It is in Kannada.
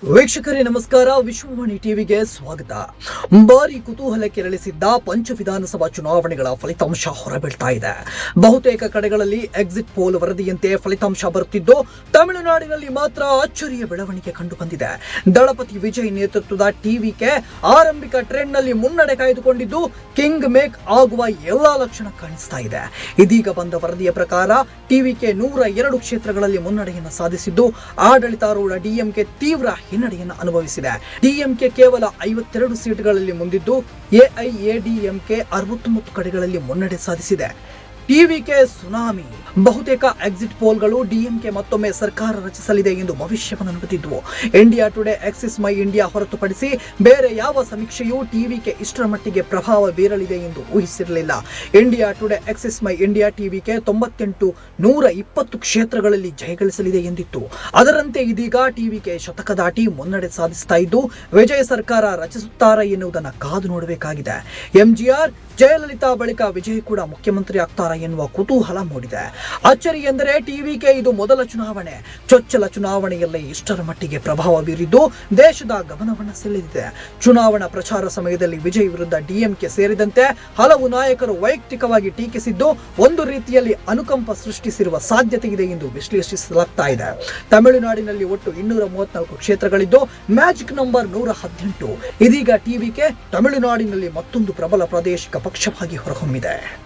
ವೀಕ್ಷಕರೇ ನಮಸ್ಕಾರ. ವಿಶ್ವವಾಣಿ ಟಿವಿಗೆ ಸ್ವಾಗತ. ಭಾರಿ ಕುತೂಹಲ ಕೆರಳಿಸಿದ್ದ ಪಂಚ ವಿಧಾನಸಭಾ ಚುನಾವಣೆಗಳ ಫಲಿತಾಂಶ ಹೊರಬೀಳ್ತಾ ಇದೆ. ಬಹುತೇಕ ಕಡೆಗಳಲ್ಲಿ ಎಕ್ಸಿಟ್ ಪೋಲ್ ವರದಿಯಂತೆ ಫಲಿತಾಂಶ ಬರುತ್ತಿದ್ದು, ತಮಿಳುನಾಡಿನಲ್ಲಿ ಮಾತ್ರ ಅಚ್ಚರಿಯ ಬೆಳವಣಿಗೆ ಕಂಡು ಬಂದಿದೆ. ದಳಪತಿ ವಿಜಯ್ ನೇತೃತ್ವದ ಟಿವಿಕೆ ಆರಂಭಿಕ ಟ್ರೆಂಡ್ ನಲ್ಲಿ ಮುನ್ನಡೆ ಕಾಯ್ದುಕೊಂಡಿದ್ದು, ಕಿಂಗ್ ಮೇಕ್ ಆಗುವ ಎಲ್ಲಾ ಲಕ್ಷಣ ಕಾಣಿಸ್ತಾ ಇದೆ. ಇದೀಗ ಬಂದ ವರದಿಯ ಪ್ರಕಾರ ಟಿವಿಕೆ 102 ಕ್ಷೇತ್ರಗಳಲ್ಲಿ ಮುನ್ನಡೆಯನ್ನು ಸಾಧಿಸಿದ್ದು, ಆಡಳಿತಾರೂಢ ಡಿಎಂಕೆ ತೀವ್ರ ಹಿನ್ನಡೆಯನ್ನು ಅನುಭವಿಸಿದೆ. ಡಿಎಂಕೆ ಕೇವಲ 52 ಸೀಟ್ಗಳಲ್ಲಿ ಮುಂದಿದ್ದು, ಎಐಎಡಿಎಂಕೆ 69 ಕಡೆಗಳಲ್ಲಿ ಮುನ್ನಡೆ ಸಾಧಿಸಿದೆ. TVK tsunami. ಬಹುತೇಕ ಎಕ್ಸಿಟ್ ಪೋಲ್ಗಳು ಡಿಎಂಕೆ ಮತ್ತೊಮ್ಮೆ ಸರ್ಕಾರ ರಚಿಸಲಿದೆ ಎಂದು ಭವಿಷ್ಯವನ್ನು ನುಡಿದಿದ್ವು. ಇಂಡಿಯಾ ಟುಡೇ, ಆಕ್ಸಿಸ್ ಮೈ ಇಂಡಿಯಾ ಹೊರತುಪಡಿಸಿ ಬೇರೆ ಯಾವ ಸಮೀಕ್ಷೆಯೂ ಟಿವಿಕೆ ಇಷ್ಟರ ಮಟ್ಟಿಗೆ ಪ್ರಭಾವ ಬೀರಲಿದೆ ಎಂದು ಊಹಿಸಿರಲಿಲ್ಲ. ಇಂಡಿಯಾ ಟುಡೇ, ಆಕ್ಸಿಸ್ ಮೈ ಇಂಡಿಯಾ ಟಿವಿಕೆ 98 120 ಕ್ಷೇತ್ರಗಳಲ್ಲಿ ಜಯಗಳಿಸಲಿದೆ ಎಂದಿತ್ತು. ಅದರಂತೆ ಇದೀಗ ಟಿವಿಕೆ ಶತಕ ದಾಟಿ ಮುನ್ನಡೆ ಸಾಧಿಸ್ತಾ ಇದ್ದು, ವಿಜಯ ಸರ್ಕಾರ ರಚಿಸುತ್ತಾರಾ ಎನ್ನುವುದನ್ನು ಕಾದು ನೋಡಬೇಕಾಗಿದೆ. ಎಂಜಿಆರ್, ಜಯಲಲಿತಾ ಬಳಿಕ ವಿಜಯ್ ಕೂಡ ಮುಖ್ಯಮಂತ್ರಿ ಆಗ್ತಾರಾ ಎನ್ನುವ ಕುತೂಹಲ ಮೂಡಿದೆ. ಅಚ್ಚರಿ ಎಂದರೆ ಟಿವಿಕೆ ಇದು ಮೊದಲ ಚುನಾವಣೆ. ಚೊಚ್ಚಲ ಚುನಾವಣೆಯಲ್ಲೇ ಇಷ್ಟರ ಮಟ್ಟಿಗೆ ಪ್ರಭಾವ ಬೀರಿದ್ದು ದೇಶದ ಗಮನವನ್ನು ಸೆಳೆದಿದೆ. ಚುನಾವಣಾ ಪ್ರಚಾರ ಸಮಯದಲ್ಲಿ ವಿಜಯ್ ವಿರುದ್ಧ ಡಿಎಂಕೆ ಸೇರಿದಂತೆ ಹಲವು ನಾಯಕರು ವೈಯಕ್ತಿಕವಾಗಿ ಟೀಕಿಸಿದ್ದು, ಒಂದು ರೀತಿಯಲ್ಲಿ ಅನುಕಂಪ ಸೃಷ್ಟಿಸಿರುವ ಸಾಧ್ಯತೆ ಇದೆ ಎಂದು ವಿಶ್ಲೇಷಿಸಲಾಗ್ತಾ ಇದೆ. ತಮಿಳುನಾಡಿನಲ್ಲಿ ಒಟ್ಟು 234 ಕ್ಷೇತ್ರಗಳಿದ್ದು, ಮ್ಯಾಜಿಕ್ ನಂಬರ್ 118. ಇದೀಗ ಟಿವಿಕೆ ತಮಿಳುನಾಡಿನಲ್ಲಿ ಮತ್ತೊಂದು ಪ್ರಬಲ ಪ್ರಾದೇಶಿಕ ಪಕ್ಷವಾಗಿ ಹೊರಹೊಮ್ಮಿದೆ.